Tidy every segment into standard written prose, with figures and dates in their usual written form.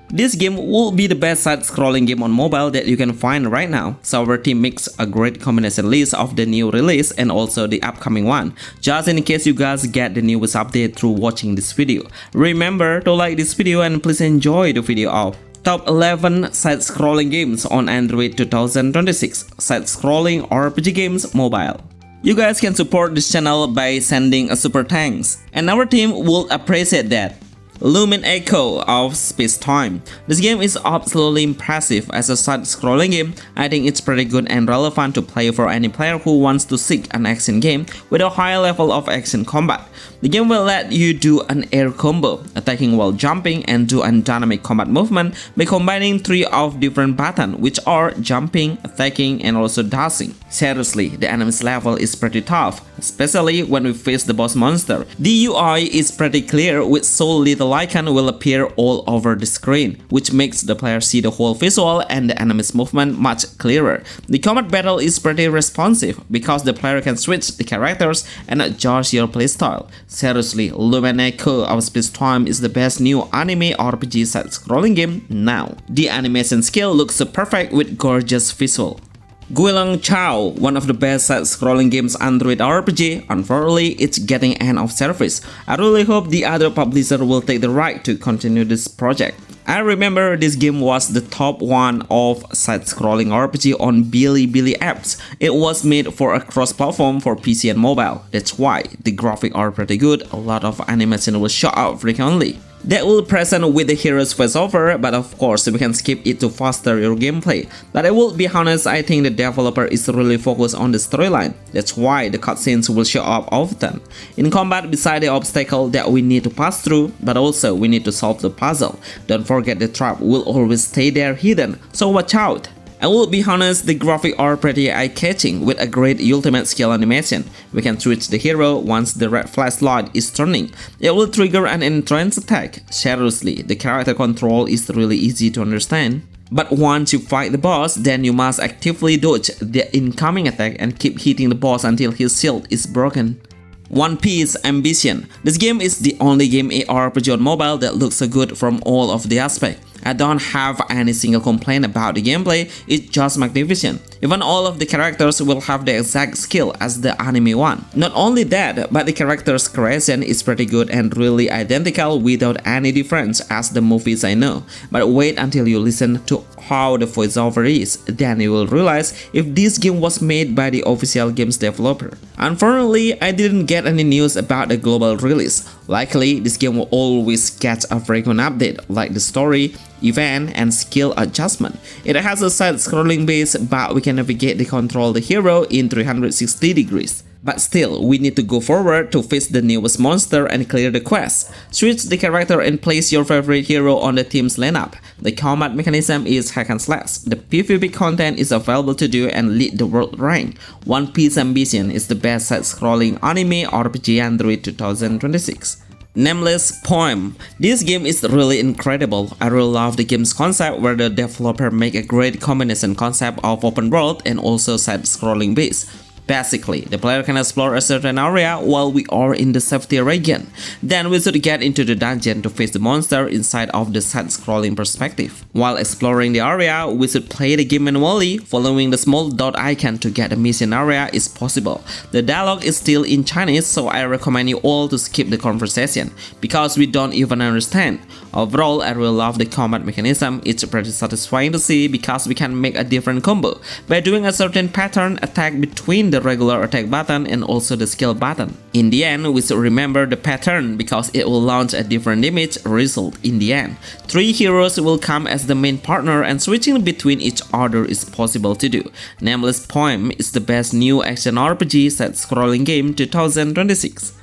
This game will be the best side-scrolling game on mobile that you can find right now, so our team makes a great combination list of the new release and also the upcoming one, just in case you guys get the newest update through watching this video. Remember to like this video and please enjoy the video of Top 11 Side-Scrolling Games on Android 2026, Side-Scrolling RPG Games Mobile. You guys can support this channel by sending a super thanks, and our team will appreciate that. Lumin Echo of Space-Time. This game is absolutely impressive as a side-scrolling game. I think it's pretty good and relevant to play for any player who wants to seek an action game with a high level of action combat. The game will let you do an air combo, attacking while jumping, and do a dynamic combat movement by combining 3 of different buttons, which are jumping, attacking, and also dashing. Seriously, the enemy's level is pretty tough, especially when we face the boss monster. The UI is pretty clear with so little icon will appear all over the screen, which makes the player see the whole visual and the enemy's movement much clearer. The combat battle is pretty responsive because the player can switch the characters and adjust your playstyle. Seriously, Lumin Echo of Space-Time is the best new anime RPG side-scrolling game now. The animation skill looks so perfect with gorgeous visual. Guilong Chao, one of the best side-scrolling games Android RPG, unfortunately it's getting end of service. I really hope the other publisher will take the right to continue this project. I remember this game was the top one of side-scrolling RPG on Bilibili apps. It was made for a cross-platform for PC and mobile. That's why the graphics are pretty good. A lot of animation will show up frequently. That will present with the hero's voiceover, but of course we can skip it to faster your gameplay. But I will be honest, I think the developer is really focused on the storyline. That's why the cutscenes will show up often. In combat, beside the obstacle that we need to pass through, but also we need to solve the puzzle. Don't forget the trap will always stay there hidden, so watch out. I will be honest, the graphics are pretty eye-catching with a great ultimate skill animation. We can switch the hero once the red flashlight is turning. It will trigger an entrance attack. Seriously, the character control is really easy to understand. But once you fight the boss, then you must actively dodge the incoming attack and keep hitting the boss until his shield is broken. One Piece Ambition. This game is the only game ARPG on mobile that looks so good from all of the aspects. I don't have any single complaint about the gameplay, it's just magnificent. Even all of the characters will have the exact skill as the anime one. Not only that, but the characters' creation is pretty good and really identical without any difference as the movies I know. But wait until you listen to how the voiceover is, then you will realize if this game was made by the official games developer. Unfortunately, I didn't get any news about the global release. Likely, this game will always get a frequent update like the story, event, and skill adjustment. It has a side-scrolling base, but we can navigate and control the hero in 360 degrees. But still, we need to go forward to face the newest monster and clear the quest. Switch the character and place your favorite hero on the team's lineup. The combat mechanism is hack and slash. The PvP content is available to do and lead the world rank. One Piece Ambition is the best side-scrolling anime RPG Android 2026. Nameless Poem. This game is really incredible. I really love the game's concept where the developer make a great combination concept of open world and also side-scrolling base. Basically, the player can explore a certain area while we are in the safety region. Then we should get into the dungeon to face the monster inside of the side-scrolling perspective. While exploring the area, we should play the game manually. Following the small dot icon to get a mission area is possible. The dialogue is still in Chinese, so I recommend you all to skip the conversation, because we don't even understand. Overall, I really love the combat mechanism. It's pretty satisfying to see because we can make a different combo by doing a certain pattern attack between the regular attack button and also the skill button. In the end, we should remember the pattern because it will launch a different damage result in the end. 3 heroes will come as the main partner and switching between each other is possible to do. Nameless Poem is the best new action RPG side-scrolling game 2026.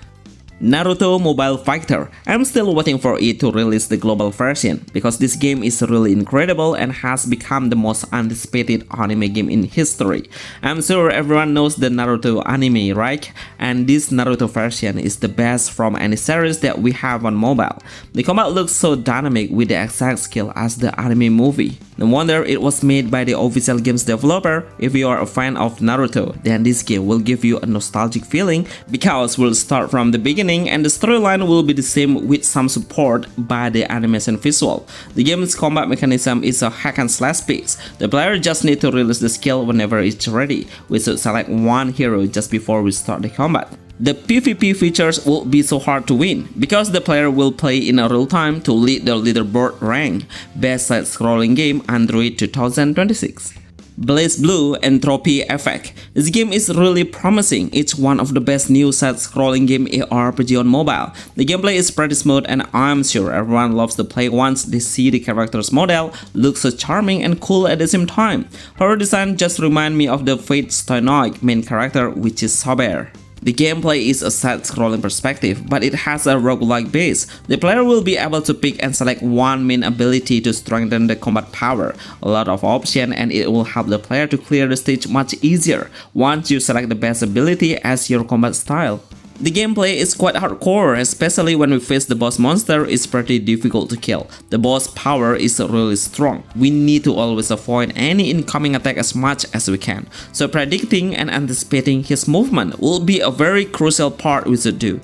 Naruto Mobile Fighter. I'm still waiting for it to release the global version because this game is really incredible and has become the most anticipated anime game in history. I'm sure everyone knows the Naruto anime, right? And this Naruto version is the best from any series that we have on mobile. The combat looks so dynamic with the exact skill as the anime movie. No wonder it was made by the official games developer. If you are a fan of Naruto, then this game will give you a nostalgic feeling because we'll start from the beginning entertaining, and the storyline will be the same with some support by the animation visual. The game's combat mechanism is a hack and slash piece. The player just need to release the skill whenever it's ready. We should select one hero just before we start the combat. The PvP features will be so hard to win because the player will play in a real time to lead the leaderboard rank. Best side-scrolling game Android 2026. Blaze Blue Entropy Effect. This game is really promising. It's one of the best new side-scrolling game ARPG on mobile. The gameplay is pretty smooth and I'm sure everyone loves to play once they see the character's model looks so charming and cool at the same time. Her design just reminds me of the Fate Stay Night main character, which is SAWERIA. The gameplay is a side-scrolling perspective, but it has a roguelike base. The player will be able to pick and select one main ability to strengthen the combat power. A lot of options, and it will help the player to clear the stage much easier once you select the best ability as your combat style. The gameplay is quite hardcore, especially when we face the boss monster. It's pretty difficult to kill. The boss power is really strong. We need to always avoid any incoming attack as much as we can. So predicting and anticipating his movement will be a very crucial part we should do.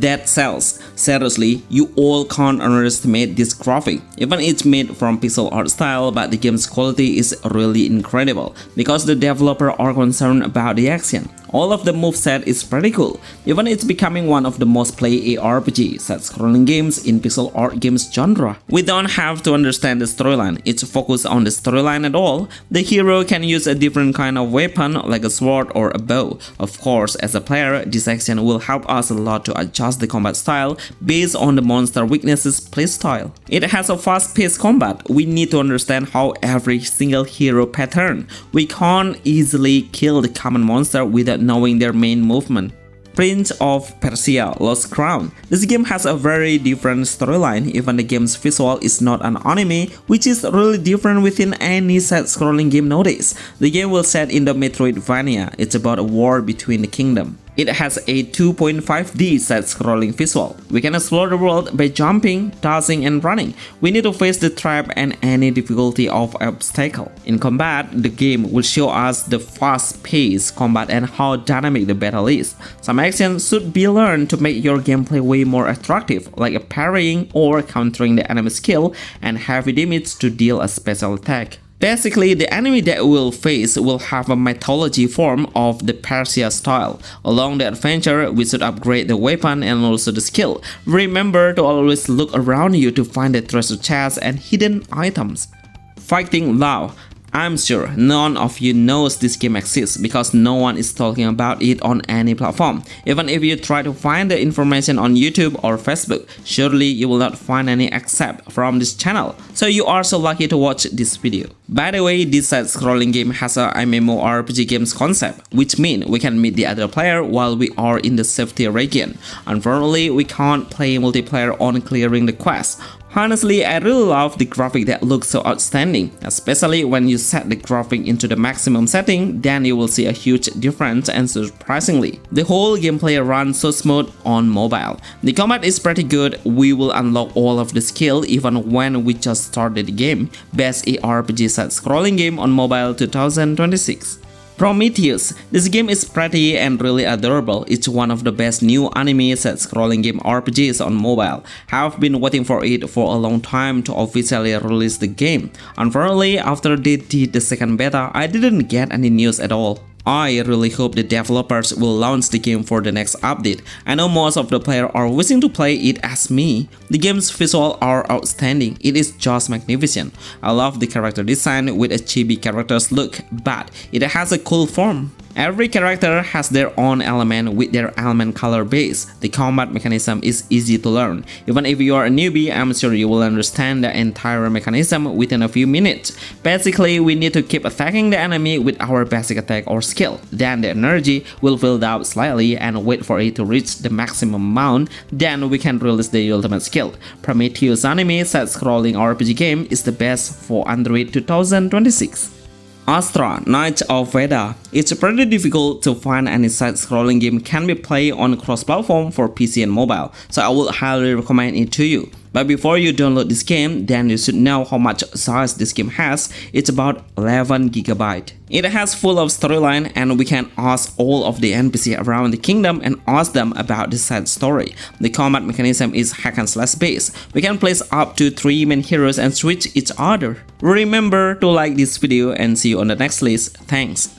Dead Cells. Seriously, you all can't underestimate this graphic. Even it's made from pixel art style, but the game's quality is really incredible because the developer are concerned about the action. All of the moveset is pretty cool. Even it's becoming one of the most played ARPG side-scrolling games in pixel art games genre. We don't have to understand the storyline. It's focused on the storyline at all. The hero can use a different kind of weapon like a sword or a bow. Of course, as a player, this action will help us a lot to adjust the combat style based on the monster weaknesses playstyle. It has a fast-paced combat. We need to understand how every single hero pattern. We can't easily kill the common monster without knowing their main movement. Prince of Persia Lost Crown. This game has a very different storyline. Even the game's visual is not an anime, which is really different within any side-scrolling game nowadays. The game will set in the Metroidvania. It's about a war between the kingdom. It has a 2.5D side-scrolling visual. We can explore the world by jumping, dodging, and running. We need to face the trap and any difficulty of obstacle. In combat, the game will show us the fast-paced combat and how dynamic the battle is. Some actions should be learned to make your gameplay way more attractive, like parrying or countering the enemy skill and heavy damage to deal a special attack. Basically, the enemy that we'll face will have a mythology form of the Persia style. Along the adventure, we should upgrade the weapon and also the skill. Remember to always look around you to find the treasure chests and hidden items. Fighting Lao. I'm sure none of you knows this game exists because no one is talking about it on any platform. Even if you try to find the information on YouTube or Facebook, surely you will not find any except from this channel. So you are so lucky to watch this video. By the way, this side-scrolling game has a MMORPG games concept, which means we can meet the other player while we are in the safety region. Unfortunately, we can't play multiplayer on clearing the quest. Honestly, I really love the graphic that looks so outstanding, especially when you set the graphic into the maximum setting, then you will see a huge difference and surprisingly, the whole gameplay runs so smooth on mobile. The combat is pretty good. We will unlock all of the skill even when we just started the game. Best ARPG side-scrolling game on mobile 2026. Prometheus. This game is pretty and really adorable. It's one of the best new anime side-scrolling game RPGs on mobile. I've been waiting for it for a long time to officially release the game. Unfortunately, after they did the second beta, I didn't get any news at all. I really hope the developers will launch the game for the next update. I know most of the players are wishing to play it as me. The game's visuals are outstanding. It is just magnificent. I love the character design with a chibi character's look, but it has a cool form. Every character has their own element with their element color base. The combat mechanism is easy to learn. Even if you are a newbie, I'm sure you will understand the entire mechanism within a few minutes. Basically, we need to keep attacking the enemy with our basic attack or skill. Then the energy will build up slightly and wait for it to reach the maximum amount. Then we can release the ultimate skill. Prometheus anime side-scrolling RPG game is the best for Android 2026. Astra Knight of Va. It's pretty difficult to find any side-scrolling game can be played on cross-platform for PC and mobile, so I would highly recommend it to you. But before you download this game, then you should know how much size this game has. It's about 11 GB. It has full of storyline, and we can ask all of the NPC around the kingdom and ask them about the side story. The combat mechanism is hack and slash based. We can place up to 3 main heroes and switch each other. Remember to like this video and see you on the next list. Thanks.